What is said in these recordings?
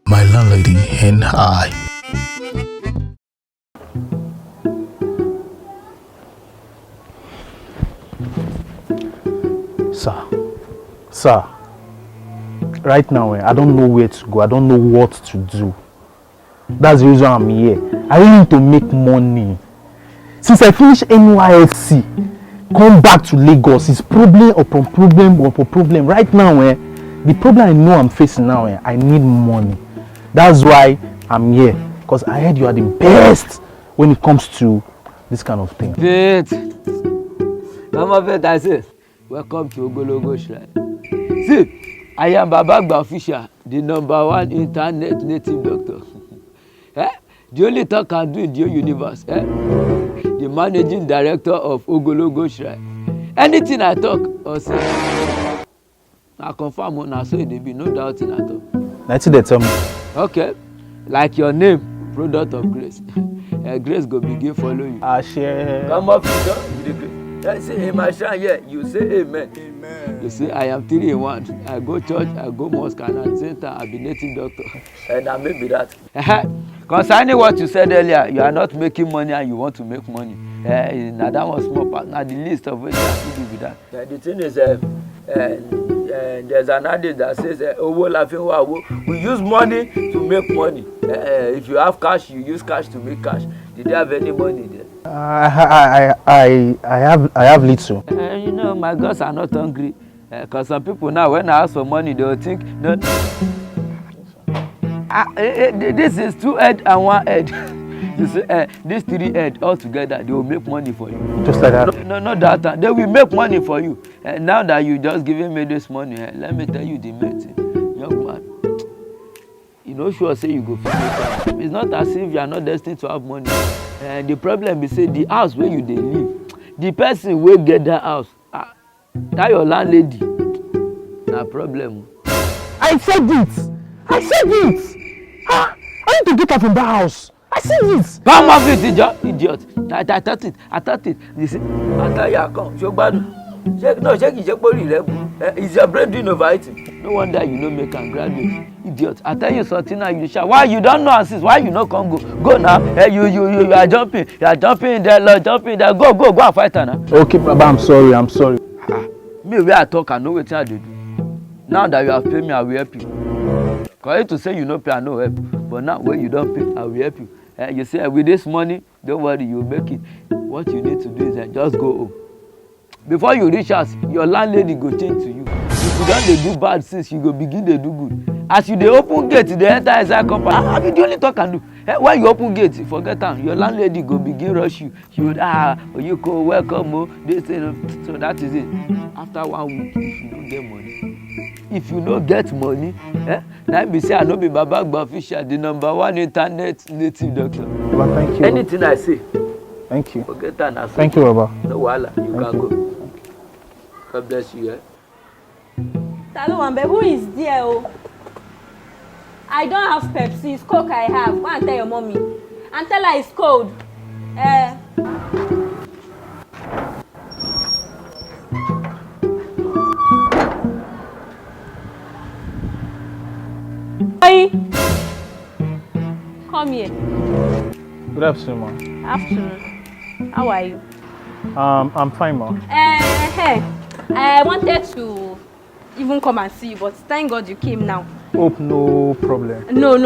My landlady and I. Sir, right now I don't know where to go. I don't know what to do. That's the reason I'm here. I really need to make money. Since I finished NYSC, come back to Lagos, it's problem upon problem upon problem. Right now, the problem I know I'm facing now, I need money. That's why I'm here. Because I heard you are the best when it comes to this kind of thing. Faith. Mama Faith, I say, welcome to Ogologo Shrine. See, I am Baba Agba official, the #1 internet native doctor. The only talk I do in the universe. The managing director of Ogologo Shrine. Anything I talk or say, I confirm on so it be no doubt in at all. That's it they tell me. Okay, like your name, product of grace. Grace go begin follow you. Share. Come up with the grace. I say, in my shrine, yeah, you say amen. Amen. You say, I am 3 in 1. I go church, I go mosque, and at the same time, I be native doctor. And I may be that. Concerning what you said earlier, you are not making money and you want to make money. Now that was small part. Now the list of which I have to do with that. The thing is, there's an adage that says, we use money to make money. If you have cash, you use cash to make cash. Did you have any money there? I have little. You know, my girls are not hungry. Because some people now, when I ask for money, they will think, no, this is 2 head and 1 head. You say, these 3 head all together, they will make money for you. Just like that? No, not that time. They will make money for you. Now that you just giving me this money, let me tell you the main thing. Young man, you know, sure say you go for it. It's not as if you are not destined to have money. The problem is, say, the house where you dey live, the person will get that house. That your landlady. No problem. I said it. I need to get out from that house. I said it. Come off it, idiot. I thought it. You see, after you come, show bad. Shake is your brain doing overeating? No wonder you no make and graduate. Idiot. I tell you something now, you shout. Why you don't know assist? Why you not come go? Go now. You are jumping. You are jumping there, Lord, jumping there. Go and fight her now. Okay, Baba, I'm sorry. Me where I talk, I know what I do. Now that you have paid me, I will help you. Because you to say you no pay, I no help. But now when you don't pay, I will help you. You say with this money, don't worry, you will make it. What you need to do is just go home. Before you reach us, your landlady go change to you. If you don't do bad things, you go begin to do good. As you dey open gate, they enter inside compound. I mean, the only talk can do. When you open gate, forget am. Your landlady go begin rush you. She would Oyiko, welcome, this thing. So that is it. After 1 week, if you don't get money, if you no get money, now be say I no be Baba Agba official, the #1 internet native doctor. Baba, thank you. Anything I say. Thank you. Forget that. Thank you, Baba. No wahala, you can go. God bless you. Talo, who is there? Oh? I don't have Pepsi. It's Coke I have. Go and tell your mommy. And tell her it's cold. Oyi, come here. Good afternoon, ma. Afternoon. How are you? I'm fine, ma. Hey, I wanted to even come and see you, but thank God you came now. Hope no problem. No.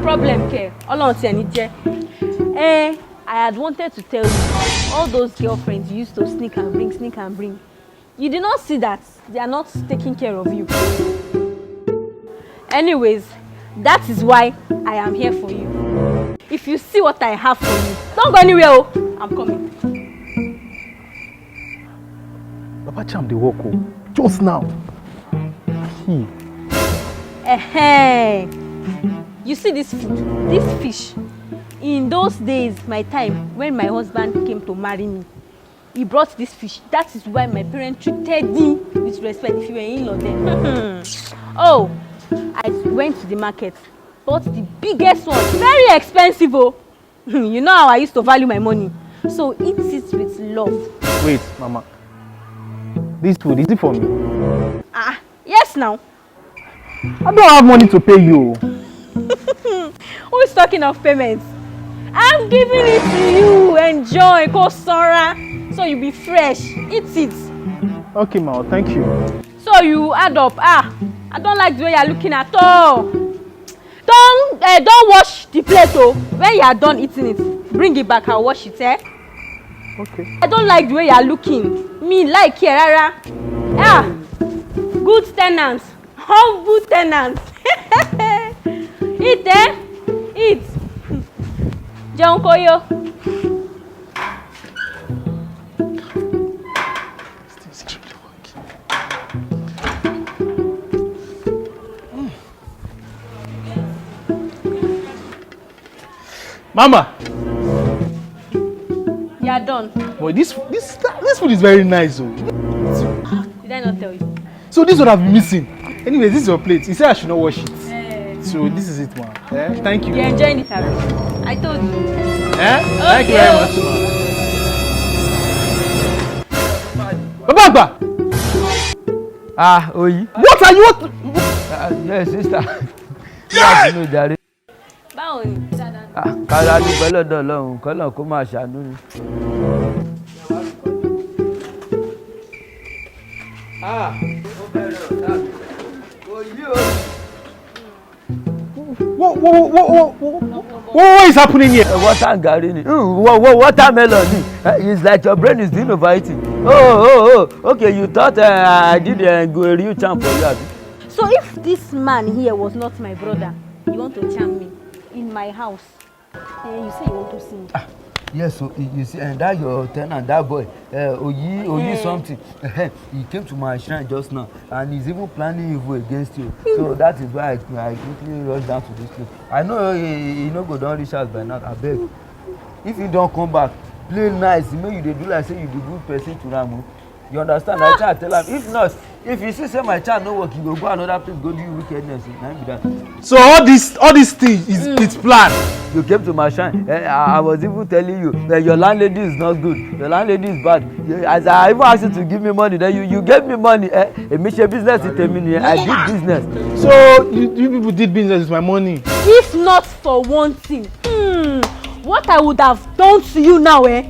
Problem, care. I had wanted to tell you, all those girlfriends you used to sneak and bring. You did not see that they are not taking care of you. Anyways, that is why I am here for you. If you see what I have for you, don't go anywhere. Oh. I'm coming. Baba Cham dey walk just now. You see this food, this fish. In those days, my time, when my husband came to marry me, he brought this fish. That is why my parents treated him with respect. If you were in-law then. Oh, I went to the market, bought the biggest one, very expensive. Oh, you know how I used to value my money. So eat it with love. Wait, Mama. This food, is it for me? Yes now. I don't have money to pay you. who's talking of payments? I'm giving it to you. Enjoy, Kosora. So you be fresh. Eat it. Okay, ma, thank you. So you add up. I don't like the way you're looking at all. Don't wash the plate, oh. When you are done eating it, bring it back. I'll wash it, eh? Okay. I don't like the way you're looking. Me like here, rara. Good tenants, humble tenants. Eat, eh? Eat. Jonkoyo. Mama. You are done. Boy, this food is very nice, oh. Did I not tell you? So this is what I've been missing. Anyway, this is your plate. He said I should not wash it. So this is it, ma. Thank you. You're enjoying it, Abby. I told you. Thank you very much, ma. Baba Agba! Oyi. What are you? Yes, sister. Báwo ni? Kára dúpẹ́ lọ́dọ̀ Ọlọ́run kọ́lọ̀ kó máa ṣàánú ni. What is happening here? Water watermelon. It's like your brain is doing overeating. Okay, you thought I did a real charm for you, Abby. So if this man here was not my brother, you want to charm me in my house? You say you want to see me. Yes, so you see, and that your tenant, that boy, Oyi something, he came to my shrine just now, and he's even planning evil against you. So that is why I quickly rushed down to this place. I know he no go don reach us by now. I beg, if you don't come back, play nice. Make you dey do like say you be good person to Ramu. You understand? I try to tell him. If not, if you see say my child no work, you go another place, go do wickedness. Be that. So all this thing is it's planned. You came to my shrine. I was even telling you that your landlady is not good. Your landlady is bad. As I even asked you to give me money, then you gave me money. Emission business is terminated. I did business. So you people did business with my money. If not for one thing, what I would have done to you now, eh?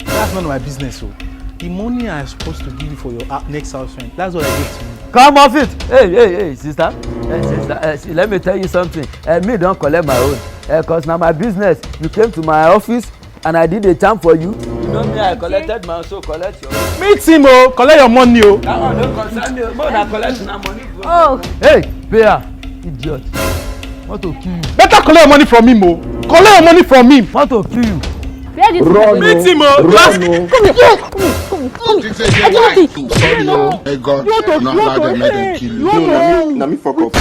That's none of my business, so. The money I'm supposed to give you for your next house rent, that's what I gave to you. Come off it. Hey, sister. Sister, let me tell you something. Me don't collect my own. Cause now my business. You came to my office and I did a charm for you. You know me, I collected my own, so collect your own. Meet him, oh. Collect your money, oh. That one don't concern me. More than collect my money. Oh. Hey, Bear, idiot. Want to kill you. Better collect your money from him, oh. Collect your money from him. Want to kill you. Run, meet him, oh. Come here. Sorry, God, not let them kill you. No, let me fuck up.